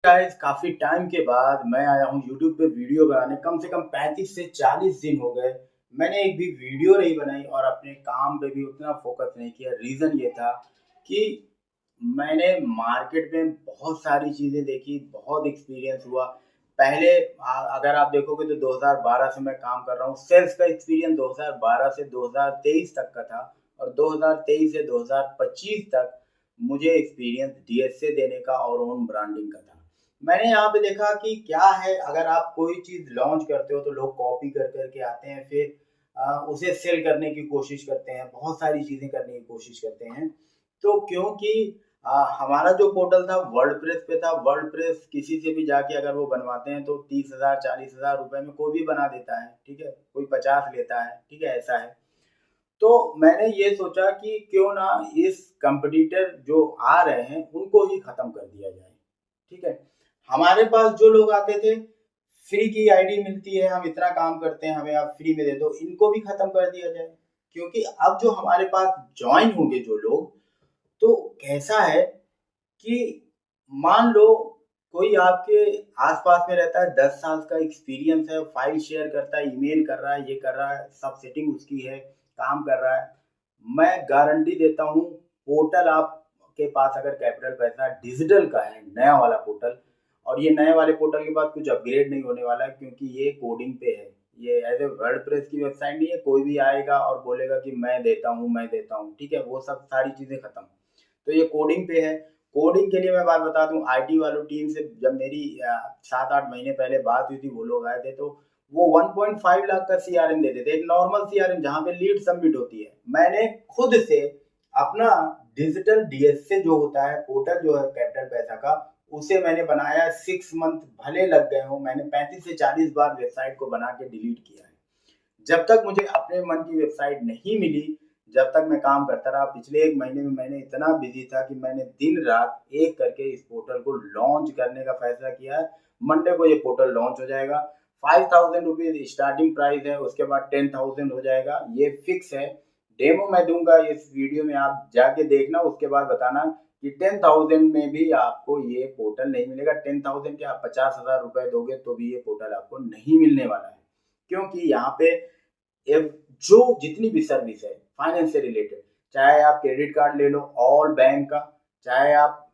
Guys काफ़ी time के बाद मैं आया हूँ यूट्यूब पे वीडियो बनाने। कम से कम 35 से 40 दिन हो गए। मैंने एक भी वीडियो नहीं बनाई और अपने काम पे भी उतना फ़ोकस नहीं किया। रीज़न ये था कि मैंने मार्केट में बहुत सारी चीज़ें देखी, बहुत एक्सपीरियंस हुआ। पहले अगर आप देखोगे तो 2012 से मैं काम कर रहा हूँ। सेल्स का एक्सपीरियंस 2012 से 2023 तक का था और 2023 से 2025 तक मुझे एक्सपीरियंस डीएसए देने का और ओन ब्रांडिंग का था। मैंने यहाँ पे देखा कि क्या है, अगर आप कोई चीज़ लॉन्च करते हो तो लोग कॉपी कर के आते हैं, फिर उसे सेल करने की कोशिश करते हैं, बहुत सारी चीज़ें करने की कोशिश करते हैं। तो क्योंकि हमारा जो पोर्टल था वर्डप्रेस पे था। वर्डप्रेस किसी से भी जाके अगर वो बनवाते हैं तो 30,000 40,000 रुपए में कोई भी बना देता है, ठीक है? कोई 50 लेता है, ठीक है? ऐसा है। तो मैंने ये सोचा कि क्यों ना इस कॉम्पिटिटर जो आ रहे हैं उनको ही खत्म कर दिया जाए, ठीक है? हमारे पास जो लोग आते थे, फ्री की आईडी मिलती है, हम इतना काम करते हैं, हमें आप फ्री में दे दो, इनको भी खत्म कर दिया जाए। क्योंकि अब जो हमारे पास ज्वाइन होंगे जो लोग, तो कैसा है कि मान लो कोई आपके आस-पास में रहता है, 10 साल का एक्सपीरियंस है, फाइल शेयर करता है, ईमेल कर रहा है, ये कर रहा है, सब सेटिंग उसकी है, काम कर रहा है। मैं गारंटी देता हूँ, पोर्टल आपके पास अगर कैपिटल पैसा डिजिटल का है, नया वाला पोर्टल, और ये नए वाले पोर्टल के बाद कुछ अपग्रेड नहीं होने वाला है क्योंकि ये कोडिंग पे है। ये एज़ ए वर्डप्रेस की वेबसाइट नहीं है, कोई भी आएगा और बोलेगा कि मैं देता हूँ, ठीक है? वो सब सारी चीज़ें खत्म। तो ये कोडिंग पे है। कोडिंग के लिए मैं बात बता दूँ, आईटी वालों टीम से जब मेरी 7-8 महीने पहले बात हुई थी, वो लोग आए थे, तो वो 1.5 लाख का सीआरएम देते थे, एक नॉर्मल सीआरएम जहाँ पे लीड सबमिट होती है। मैंने खुद से अपना डिजिटल डीएसए जो होता है, पोर्टल जो है कैपिटल पैसा का, उसे मैंने बनाया। 6 मंथ भले लग गए हों, मैंने 35 से 40 बार वेबसाइट को बना के डिलीट किया है। जब तक मुझे अपने मन की वेबसाइट नहीं मिली, जब तक मैं काम करता रहा। पिछले 1 महीने में मैंने इतना बिज़ी था कि मैंने दिन-रात एक करके इस पोर्टल को लॉन्च करने का फैसला किया है। मंडे को ये पोर्टल लॉन्च हो जाएगा। ₹5000 स्टार्टिंग प्राइस है, उसके बाद 10,000 हो जाएगा, ये फिक्स है। डेमो मैं दूँगा इस वीडियो में, आप जाके देखना, उसके बाद बताना कि 10,000 में भी आपको ये पोर्टल नहीं मिलेगा। 10,000 क्या, आप ₹50,000 दोगे तो भी ये पोर्टल आपको नहीं मिलने वाला है। क्योंकि यहाँ पे जो जितनी भी सर्विस है फाइनेंस से रिलेटेड, चाहे आप क्रेडिट कार्ड ले लो ऑल बैंक का, चाहे आप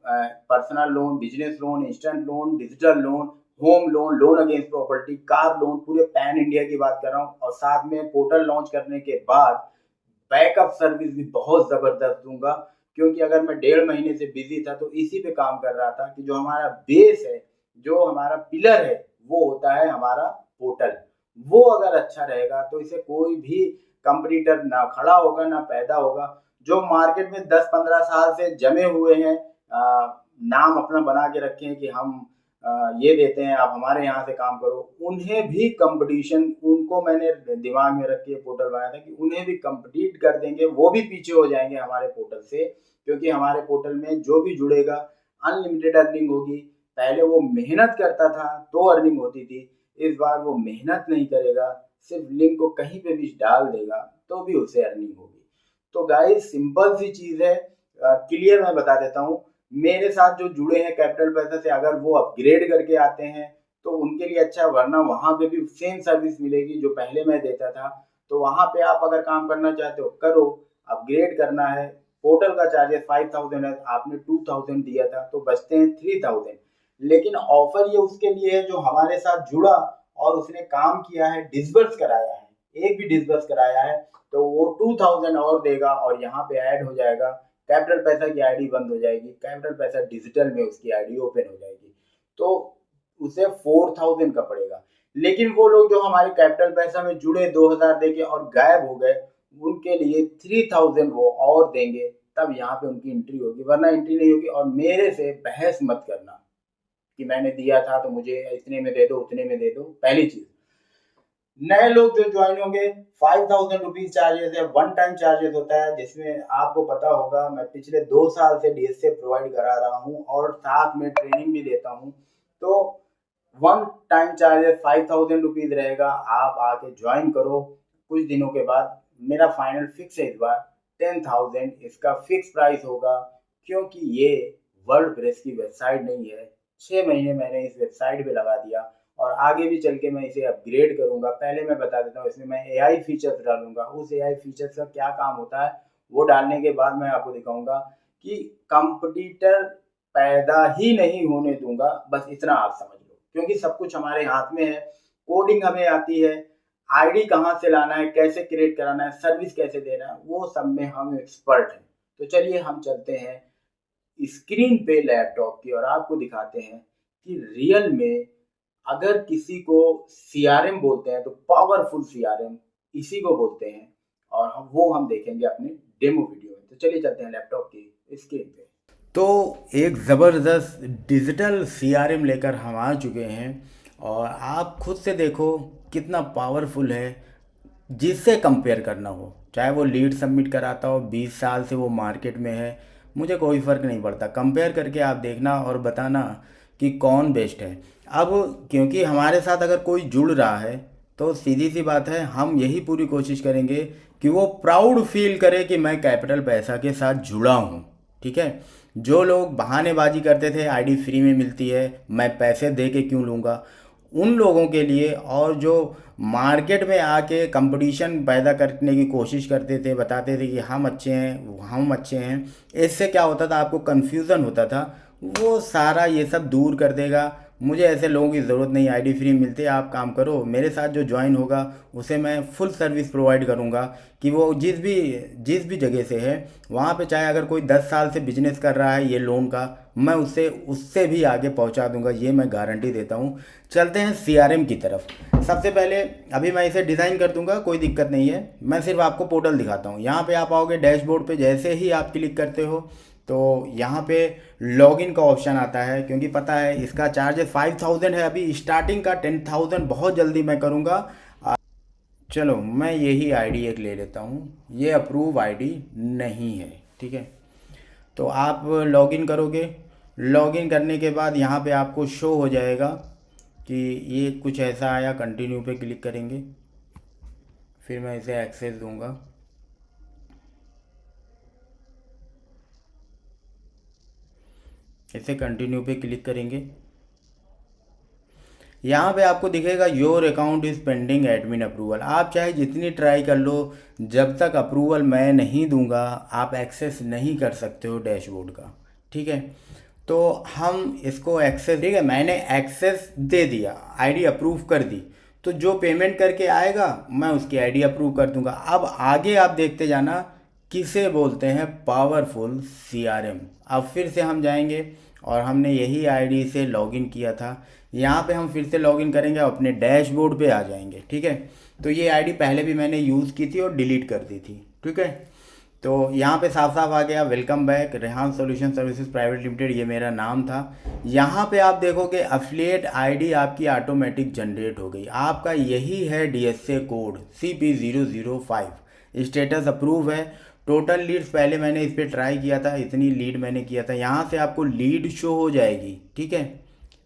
personal loan, business loan, instant loan, digital loan, home loan, loan against property, car loan, पूरे पैन इंडिया की बात कर रहा हूँ। और साथ में पोर्टल लॉन्च करने के बाद बैकअप सर्विस भी बहुत ज़बरदस्त दूँगा। क्योंकि अगर मैं 1.5 महीने से बिज़ी था तो इसी पे काम कर रहा था कि जो हमारा बेस है, जो हमारा पिलर है, वो होता है हमारा पोर्टल। वो अगर अच्छा रहेगा तो इसे कोई भी कंपटीटर ना खड़ा होगा ना पैदा होगा। जो मार्केट में 10-15 साल से जमे हुए हैं, नाम अपना बना के रखे हैं कि हम ये देते हैं, आप हमारे यहाँ से काम करो, उन्हें भी कंपटीशन, उनको मैंने दिमाग में रख के पोर्टल बनाया था कि उन्हें भी कंपीट कर देंगे, वो भी पीछे हो जाएंगे हमारे पोर्टल से। क्योंकि हमारे पोर्टल में जो भी जुड़ेगा अनलिमिटेड अर्निंग होगी। पहले वो मेहनत करता था तो अर्निंग होती थी, इस बार वो मेहनत नहीं करेगा, सिर्फ लिंक को कहीं पे भी डाल देगा तो भी उसे अर्निंग होगी। तो गाइस सिंपल सी चीज़ है, क्लियर मैं बता देता हूँ। मेरे साथ जो जुड़े हैं कैपिटल पैसा से, अगर वो अपग्रेड करके आते हैं तो उनके लिए अच्छा है, वरना वहाँ पे भी सेम सर्विस मिलेगी जो पहले मैं देता था। तो वहाँ पे आप अगर काम करना चाहते हो करो, अपग्रेड करना है। पोर्टल का चार्जेस 5,000 है, आपने 2,000 दिया था तो बचते हैं 3,000। लेकिन ऑफर ये उसके लिए है जो हमारे साथ जुड़ा और उसने काम किया है, डिसबर्स कराया है, एक भी डिसबर्स कराया है, तो वो 2,000 और देगा और यहाँ पे ऐड हो जाएगा। कैपिटल पैसा की आईडी बंद हो जाएगी, कैपिटल पैसा डिजिटल में उसकी आईडी ओपन हो जाएगी, तो उसे 4,000 का पड़ेगा। लेकिन वो लोग जो हमारे कैपिटल पैसा में जुड़े 2,000 देके और गायब हो गए, उनके लिए 3,000 वो और देंगे, तब यहाँ पे उनकी एंट्री होगी, वरना एंट्री नहीं होगी। और मेरे से बहस मत करना कि मैंने दिया था तो मुझे इतने में दे दो, उतने में दे दो। पहली चीज, नए लोग जो ज्वाइन होंगे, 5,000 चार्जेस है, वन टाइम चार्जेस होता है, जिसमें आपको पता होगा मैं पिछले 2 साल से डीएसए प्रोवाइड करा रहा हूँ और साथ में ट्रेनिंग भी देता हूँ। तो वन टाइम चार्जेस 5,000 रहेगा। आप आके ज्वाइन करो, कुछ दिनों के बाद मेरा फाइनल फिक्स है, इस बार 10,000 इसका फिक्स प्राइस होगा। क्योंकि ये वर्ल्ड प्रेस की वेबसाइट नहीं है, 6 महीने मैंने इस वेबसाइट पे लगा दिया और आगे भी चल के मैं इसे अपग्रेड करूँगा। पहले मैं बता देता हूँ, इसमें मैं एआई फीचर्स डालूँगा। उस एआई फीचर्स का क्या काम होता है, वो डालने के बाद मैं आपको दिखाऊँगा कि कॉम्पिटिटर पैदा ही नहीं होने दूँगा, बस इतना आप समझ लो। क्योंकि सब कुछ हमारे हाथ में है, कोडिंग हमें आती है, आईडी कहाँ से लाना है, कैसे क्रिएट कराना है, सर्विस कैसे देना है, वो सब में हम एक्सपर्ट हैं। तो चलिए हम चलते हैं स्क्रीन पे लैपटॉप की और आपको दिखाते हैं कि रियल में अगर किसी को सीआरएम बोलते हैं तो पावरफुल सीआरएम इसी को बोलते हैं, और वो हम देखेंगे अपने डेमो वीडियो में। तो चलिए चलते हैं लैपटॉप की स्क्रीन पे। तो एक ज़बरदस्त डिजिटल सीआरएम लेकर हम आ चुके हैं और आप खुद से देखो कितना पावरफुल है। जिससे कंपेयर करना हो, चाहे वो लीड सबमिट कराता हो 20 साल से वो मार्केट में है, मुझे कोई फ़र्क नहीं पड़ता। कंपेयर करके आप देखना और बताना कि कौन बेस्ट है। अब क्योंकि हमारे साथ अगर कोई जुड़ रहा है तो सीधी सी बात है, हम यही पूरी कोशिश करेंगे कि वो प्राउड फील करे कि मैं कैपिटल पैसा के साथ जुड़ा हूँ। ठीक है। जो लोग बहानेबाजी करते थे आईडी फ्री में मिलती है, मैं पैसे दे के क्यों लूँगा, उन लोगों के लिए, और जो मार्केट में आके कंपटीशन पैदा करने की कोशिश करते थे, बताते थे कि हम अच्छे हैं, इससे क्या होता था, आपको कन्फ्यूज़न होता था, वो सारा ये सब दूर कर देगा। मुझे ऐसे लोगों की ज़रूरत नहीं, आईडी फ्री मिलती है, आप काम करो मेरे साथ। जो ज्वाइन होगा उसे मैं फुल सर्विस प्रोवाइड करूँगा कि वो जिस भी जगह से है वहाँ पे, चाहे अगर कोई 10 साल से बिजनेस कर रहा है ये लोन का, मैं उससे भी आगे पहुँचा दूंगा, ये मैं गारंटी देता हूँ। चलते हैं सीआरएम की तरफ। सबसे पहले अभी मैं इसे डिज़ाइन कर दूंगा, कोई दिक्कत नहीं है, मैं सिर्फ आपको पोर्टल दिखाता हूँ। यहाँ पे आप आओगे डैशबोर्ड पे, जैसे ही आप क्लिक करते हो तो यहाँ पे लॉगिन का ऑप्शन आता है। क्योंकि पता है इसका चार्ज 5000 है अभी स्टार्टिंग का, 10,000 बहुत जल्दी मैं करूँगा। चलो मैं यही आईडी एक ले लेता हूँ, ये अप्रूव आईडी नहीं है। ठीक है। तो आप लॉगिन करोगे, लॉगिन करने के बाद यहाँ पे आपको शो हो जाएगा कि ये कुछ ऐसा आया। कंटिन्यू पे क्लिक करेंगे, फिर मैं इसे एक्सेस दूंगा। इसे कंटिन्यू पे क्लिक करेंगे, यहाँ पे आपको दिखेगा your account is pending admin approval. आप चाहे जितनी ट्राई कर लो, जब तक अप्रूवल मैं नहीं दूंगा आप एक्सेस नहीं कर सकते हो डैशबोर्ड का। ठीक है। तो हम इसको एक्सेस, ठीक है, मैंने एक्सेस दे दिया, आईडी अप्रूव कर दी, तो जो पेमेंट करके आएगा मैं उसकी आईडी अप्रूव कर दूंगा। अब आगे आप देखते जाना किसे बोलते हैं पावरफुल सीआरएम। अब फिर से हम जाएंगे और हमने यही आईडी से लॉगिन किया था, यहाँ पे हम फिर से लॉगिन करेंगे, अपने डैशबोर्ड पे आ जाएंगे। ठीक है। तो ये आईडी पहले भी मैंने यूज़ की थी और डिलीट कर दी थी। ठीक है। तो यहाँ पे साफ साफ आ गया welcome back Rehan solution services private limited, ये मेरा नाम था। यहाँ पे आप देखोगे अफिलिएट आईडी आपकी ऑटोमेटिक जनरेट हो गई। आपका यही है DSA code CP005, status approve है। टोटल लीड्स पहले मैंने इस पर ट्राई किया था, इतनी लीड मैंने किया था, यहाँ से आपको लीड शो हो जाएगी। ठीक है।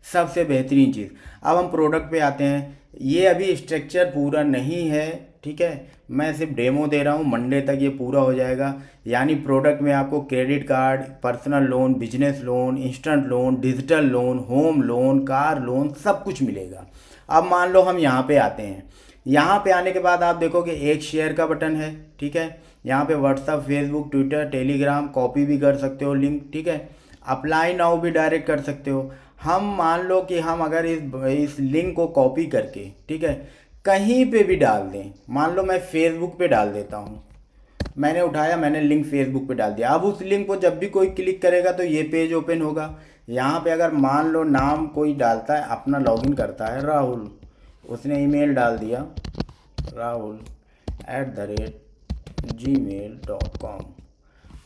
सबसे बेहतरीन चीज़। अब हम प्रोडक्ट पे आते हैं, ये अभी स्ट्रक्चर पूरा नहीं है। ठीक है। मैं सिर्फ डेमो दे रहा हूँ, मंडे तक ये पूरा हो जाएगा। यानी प्रोडक्ट में आपको credit card, personal loan, business loan, instant loan, digital loan, home loan, car loan, सब कुछ मिलेगा। अब मान लो हम यहाँ पे आते हैं, यहाँ पे आने के बाद आप देखोगे एक शेयर का बटन है। ठीक है। यहाँ पे WhatsApp, Facebook, Twitter, Telegram, copy भी कर सकते हो लिंक। ठीक है। अप्लाई नाउ भी डायरेक्ट कर सकते हो। हम मान लो कि हम अगर इस लिंक को कॉपी करके, ठीक है, कहीं पे भी डाल दें, मान लो मैं फेसबुक पे डाल देता हूँ, मैंने उठाया, मैंने लिंक फेसबुक पे डाल दिया। अब उस लिंक को जब भी कोई क्लिक करेगा तो ये पेज ओपन होगा। यहाँ पे अगर मान लो नाम कोई डालता है, अपना लॉगिन करता है राहुल, उसने ईमेल डाल दिया rahul@gmail.com,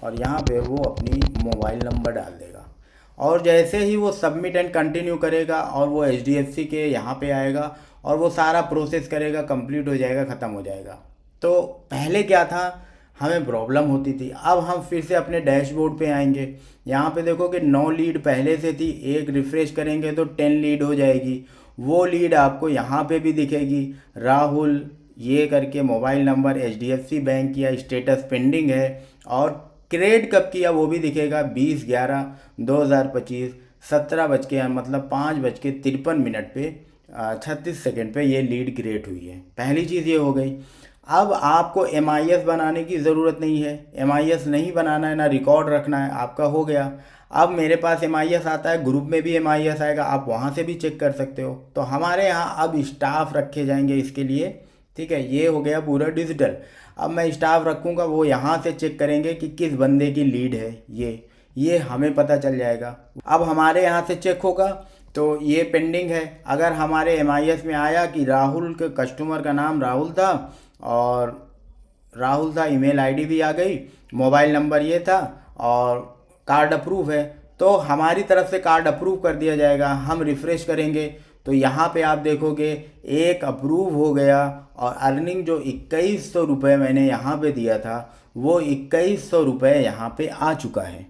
और यहाँ पे वो अपनी मोबाइल नंबर डाल देगा। और जैसे ही वो सबमिट एंड कंटिन्यू करेगा और वो HDFC के यहाँ पे आएगा और वो सारा प्रोसेस करेगा, कंप्लीट हो जाएगा, ख़त्म हो जाएगा। तो पहले क्या था, हमें प्रॉब्लम होती थी। अब हम फिर से अपने डैशबोर्ड पे आएंगे, यहाँ पे देखो कि 9 लीड पहले से थी, एक रिफ़्रेश करेंगे तो 10 लीड हो जाएगी। वो लीड आपको यहाँ पे भी दिखेगी, राहुल ये करके मोबाइल नंबर, HDFC बैंक किया, स्टेटस पेंडिंग है, और क्रेड कब किया वो भी दिखेगा, 20/11/2025। 17 बज के मतलब 5:53 पे 36 सेकेंड पे ये लीड क्रिएट हुई है। पहली चीज़ ये हो गई। अब आपको MIS बनाने की ज़रूरत नहीं है, MIS नहीं बनाना है, ना रिकॉर्ड रखना है, आपका हो गया। अब मेरे पास MIS आता है, ग्रुप में भी MIS आएगा, आप वहाँ से भी चेक कर सकते हो। तो हमारे यहाँ अब स्टाफ रखे जाएंगे इसके लिए, ठीक है। ये हो गया पूरा डिजिटल। अब मैं स्टाफ रखूँगा, वो यहाँ से चेक करेंगे कि किस बंदे की लीड है, ये हमें पता चल जाएगा। अब हमारे यहाँ से चेक होगा तो ये पेंडिंग है। अगर हमारे MIS में आया कि राहुल के कस्टमर का नाम राहुल था और राहुल था, ईमेल आईडी भी आ गई, मोबाइल नंबर ये था और कार्ड अप्रूव है, तो हमारी तरफ से कार्ड अप्रूव कर दिया जाएगा। हम रिफ़्रेश करेंगे तो यहाँ पे आप देखोगे एक अप्रूव हो गया और अर्निंग जो 2100 रुपये मैंने यहाँ पे दिया था वो 2100 रुपये यहाँ पे आ चुका है।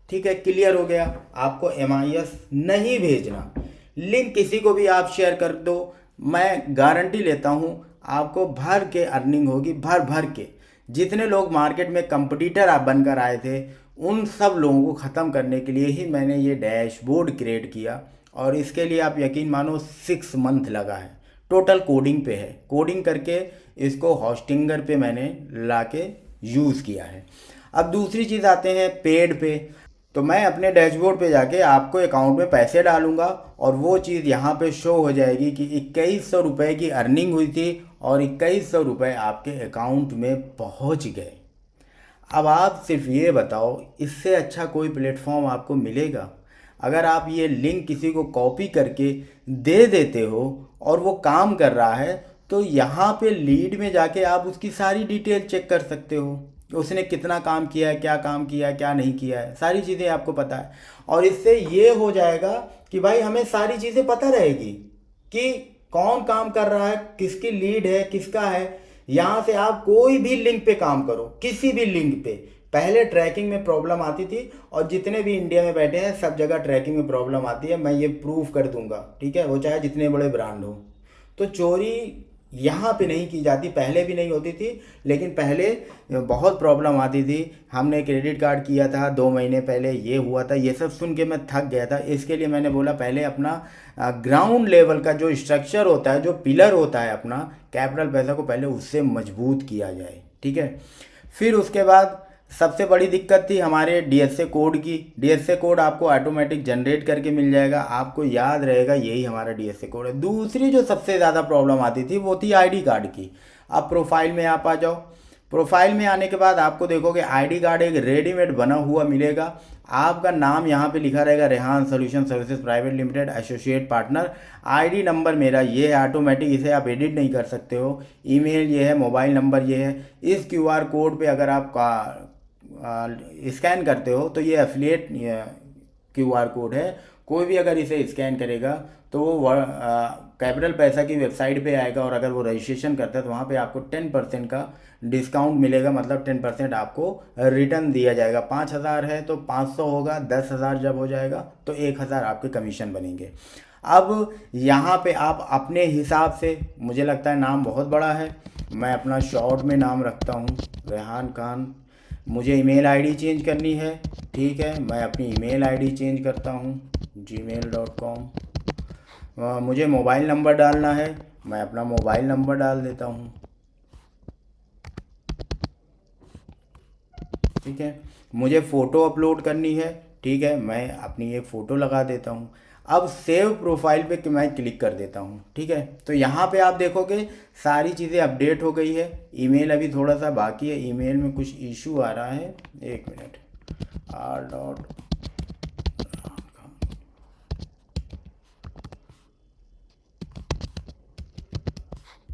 ठीक है, क्लियर हो गया। आपको MIS नहीं भेजना, लिंक किसी को भी आप शेयर कर दो, मैं गारंटी लेता हूँ आपको भर के अर्निंग होगी, भर भर के। जितने लोग मार्केट में कंपटीटर आप बनकर आए थे उन सब लोगों को ख़त्म करने के लिए ही मैंने ये डैशबोर्ड क्रिएट किया और इसके लिए आप यकीन मानो 6 मंथ लगा है। टोटल कोडिंग पे है, कोडिंग करके इसको होस्टिंगर पे मैंने ला के यूज़ किया है। अब दूसरी चीज़ आते हैं पेड पे। तो मैं अपने डैशबोर्ड पे जाके आपको अकाउंट में पैसे डालूंगा और वो चीज़ यहाँ पे शो हो जाएगी कि 2100 रुपये की अर्निंग हुई थी और 2100 रुपये आपके अकाउंट में पहुँच गए। अब आप सिर्फ ये बताओ, इससे अच्छा कोई प्लेटफॉर्म आपको मिलेगा? अगर आप ये लिंक किसी को कॉपी करके दे देते हो और वो काम कर रहा है तो यहाँ पे लीड में जाके आप उसकी सारी डिटेल चेक कर सकते हो, उसने कितना काम किया है, क्या काम किया है, क्या नहीं किया है, सारी चीज़ें आपको पता है। और इससे ये हो जाएगा कि भाई हमें सारी चीज़ें पता रहेगी कि कौन काम कर रहा है, किसकी लीड है, किसका है। यहाँ से आप कोई भी लिंक पे काम करो, किसी भी लिंक पे। पहले ट्रैकिंग में प्रॉब्लम आती थी और जितने भी इंडिया में बैठे हैं सब जगह ट्रैकिंग में प्रॉब्लम आती है, मैं ये प्रूव कर दूंगा, ठीक है, वो चाहे जितने बड़े ब्रांड हो। तो चोरी यहाँ पे नहीं की जाती, पहले भी नहीं होती थी, लेकिन पहले बहुत प्रॉब्लम आती थी। हमने क्रेडिट कार्ड किया था 2 महीने पहले, ये हुआ था, ये सब सुन के मैं थक गया था। इसके लिए मैंने बोला पहले अपना ग्राउंड लेवल का जो स्ट्रक्चर होता है, जो पिलर होता है अपना कैपिटल पैसा को, पहले उससे मजबूत किया जाए, ठीक है। फिर उसके बाद सबसे बड़ी दिक्कत थी हमारे DSA कोड की। DSA कोड आपको ऑटोमेटिक जनरेट करके मिल जाएगा, आपको याद रहेगा यही हमारा DSA कोड है। दूसरी जो सबसे ज़्यादा प्रॉब्लम आती थी वो थी ID कार्ड की। अब प्रोफाइल में आप आ जाओ, प्रोफाइल में आने के बाद आपको देखोगे ID कार्ड एक रेडीमेड बना हुआ मिलेगा। आपका नाम यहाँ पे लिखा रहेगा Rehan solution services private limited associate partner. ID number मेरा ये है ऑटोमेटिक, इसे आप एडिट नहीं कर सकते हो। ईमेल ये है, मोबाइल नंबर ये है। इस QR कोड पे अगर आप स्कैन करते हो तो ये एफिलिएट QR कोड है, कोई भी अगर इसे स्कैन करेगा तो वो कैपिटल पैसा की वेबसाइट पे आएगा और अगर वो रजिस्ट्रेशन करता है तो वहाँ पे आपको 10% का डिस्काउंट मिलेगा, मतलब 10% आपको रिटर्न दिया जाएगा। 5000 है तो 500 होगा, 10,000 जब हो जाएगा तो 1000 आपके कमीशन बनेंगे। अब यहाँ पे आप अपने हिसाब से, मुझे लगता है नाम बहुत बड़ा है, मैं अपना शॉर्ट में नाम रखता हूँ रेहान खान। मुझे ईमेल आईडी चेंज करनी है, ठीक है, मैं अपनी ईमेल आईडी चेंज करता हूँ gmail.com। मुझे मोबाइल नंबर डालना है, मैं अपना मोबाइल नंबर डाल देता हूँ, ठीक है। मुझे फ़ोटो अपलोड करनी है, ठीक है, मैं अपनी एक फ़ोटो लगा देता हूँ। अब सेव प्रोफाइल पे मैं क्लिक कर देता हूँ, ठीक है। तो यहाँ पे आप देखोगे सारी चीज़ें अपडेट हो गई है। ईमेल अभी थोड़ा सा बाकी है, ईमेल में कुछ इशू आ रहा है, 1 मिनट। r.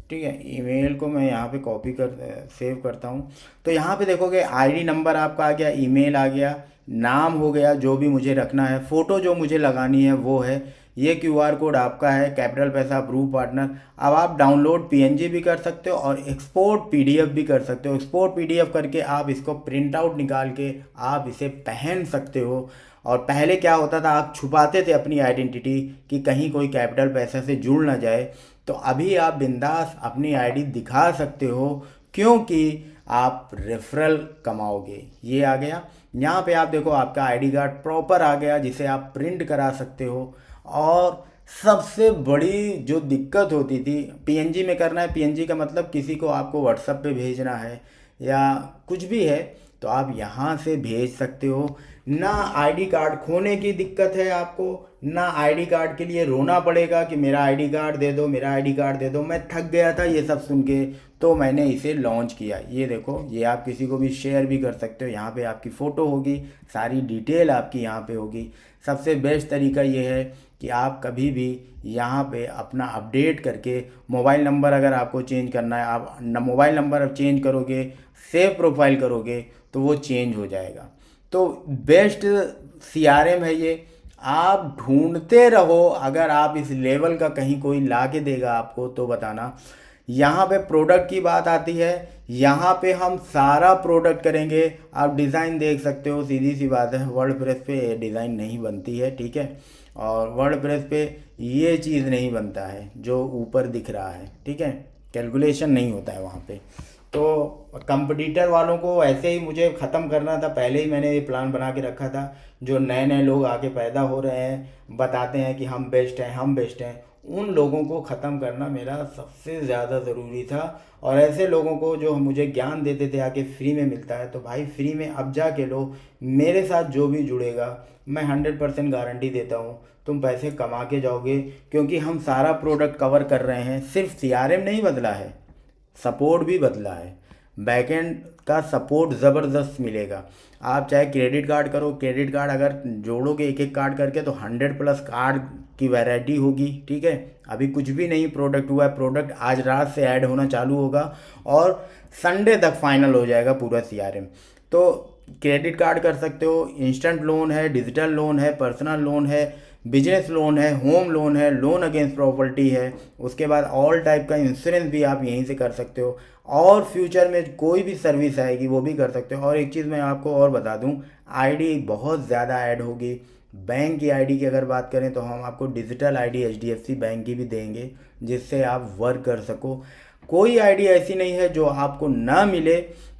ठीक है, ईमेल को मैं यहाँ पे कॉपी कर सेव करता हूँ। तो यहाँ पे देखोगे ID नंबर आपका आ गया, ईमेल आ गया, नाम हो गया जो भी मुझे रखना है, फ़ोटो जो मुझे लगानी है वो है, ये QR कोड आपका है कैपिटल पैसा अप्रूव पार्टनर। अब आप डाउनलोड PNG भी कर सकते हो और एक्सपोर्ट PDF भी कर सकते हो। एक्सपोर्ट PDF करके आप इसको प्रिंट आउट निकाल के आप इसे पहन सकते हो। और पहले क्या होता था, आप छुपाते थे अपनी आइडेंटिटी कि कहीं कोई कैपिटल पैसा से जुड़ ना जाए, तो अभी आप बिंदास अपनी ID दिखा सकते हो क्योंकि आप रेफरल कमाओगे। ये आ गया। यहाँ पे आप देखो आपका आईडी कार्ड प्रॉपर आ गया, जिसे आप प्रिंट करा सकते हो। और सबसे बड़ी जो दिक्कत होती थी, पीएनजी में करना है, पीएनजी का मतलब किसी को आपको व्हाट्सएप पे भेजना है या कुछ भी है तो आप यहाँ से भेज सकते हो। ना आईडी कार्ड खोने की दिक्कत है आपको, ना आईडी कार्ड के लिए रोना पड़ेगा कि मेरा आईडी कार्ड दे दो, मेरा आईडी कार्ड दे दो। मैं थक गया था ये सब सुन के, तो मैंने इसे लॉन्च किया। ये देखो, ये आप किसी को भी शेयर भी कर सकते हो। यहाँ पे आपकी फ़ोटो होगी, सारी डिटेल आपकी यहाँ पे होगी। सबसे बेस्ट तरीका ये है कि आप कभी भी यहाँ पे अपना अपडेट करके, मोबाइल नंबर अगर आपको चेंज करना है, आप मोबाइल नंबर अब चेंज करोगे, सेव प्रोफाइल करोगे तो वो चेंज हो जाएगा। तो बेस्ट सीआरएम है ये। आप ढूंढते रहो, अगर आप इस लेवल का कहीं कोई ला के देगा आपको तो बताना। यहाँ पे प्रोडक्ट की बात आती है, यहाँ पे हम सारा प्रोडक्ट करेंगे। आप डिज़ाइन देख सकते हो, सीधी सी बात है, वर्डप्रेस पे डिज़ाइन नहीं बनती है, ठीक है। और वर्डप्रेस पे ये चीज़ नहीं बनता है जो ऊपर दिख रहा है, ठीक है। कैलकुलेशन नहीं होता है वहाँ पे। तो कंपटीटर वालों को ऐसे ही मुझे ख़त्म करना था, पहले ही मैंने ये प्लान बना के रखा था। जो नए नए लोग आके पैदा हो रहे हैं, बताते हैं कि हम बेस्ट हैं, हम बेस्ट हैं, उन लोगों को ख़त्म करना मेरा सबसे ज़्यादा ज़रूरी था। और ऐसे लोगों को जो मुझे ज्ञान देते थे आके फ्री में मिलता है, तो भाई फ्री में अब जाके लो। मेरे साथ जो भी जुड़ेगा, मैं 100% गारंटी देता हूँ तुम पैसे कमा के जाओगे। क्योंकि हम सारा प्रोडक्ट कवर कर रहे हैं, सिर्फ सीआरएम नहीं बदला है, सपोर्ट भी बदला है। बैकएंड का सपोर्ट ज़बरदस्त मिलेगा। आप चाहे क्रेडिट कार्ड करो, क्रेडिट कार्ड अगर जोड़ोगे एक एक कार्ड करके तो 100+ कार्ड की वैरायटी होगी, ठीक है। अभी कुछ भी नहीं प्रोडक्ट हुआ है, प्रोडक्ट आज रात से ऐड होना चालू होगा और संडे तक फाइनल हो जाएगा पूरा सीआरएम। तो क्रेडिट कार्ड कर सकते हो, इंस्टेंट लोन है, डिजिटल लोन है, पर्सनल लोन है, बिजनेस लोन है, होम लोन है, लोन अगेंस्ट प्रॉपर्टी है। उसके बाद ऑल टाइप का इंश्योरेंस भी आप यहीं से कर सकते हो। और फ्यूचर में कोई भी सर्विस आएगी वो भी कर सकते हो। और एक चीज़ मैं आपको और बता दूं, आईडी बहुत ज़्यादा ऐड होगी। बैंक की आईडी की अगर बात करें तो हम आपको डिजिटल आईडी एचडीएफसी बैंक की भी देंगे, जिससे आप वर्क कर सको। कोई आईडी ऐसी नहीं है जो आपको ना मिले,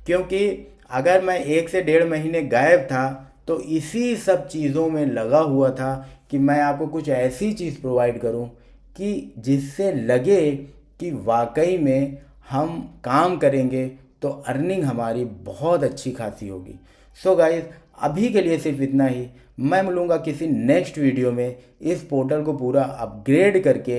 क्योंकि अगर मैं 1 से 1.5 महीने गायब था तो इसी सब चीज़ों में लगा हुआ था कि मैं आपको कुछ ऐसी चीज़ प्रोवाइड करूं कि जिससे लगे कि वाकई में हम काम करेंगे तो अर्निंग हमारी बहुत अच्छी खासी होगी। सो गाइस, अभी के लिए सिर्फ इतना ही। मैं मिलूँगा किसी नेक्स्ट वीडियो में इस पोर्टल को पूरा अपग्रेड करके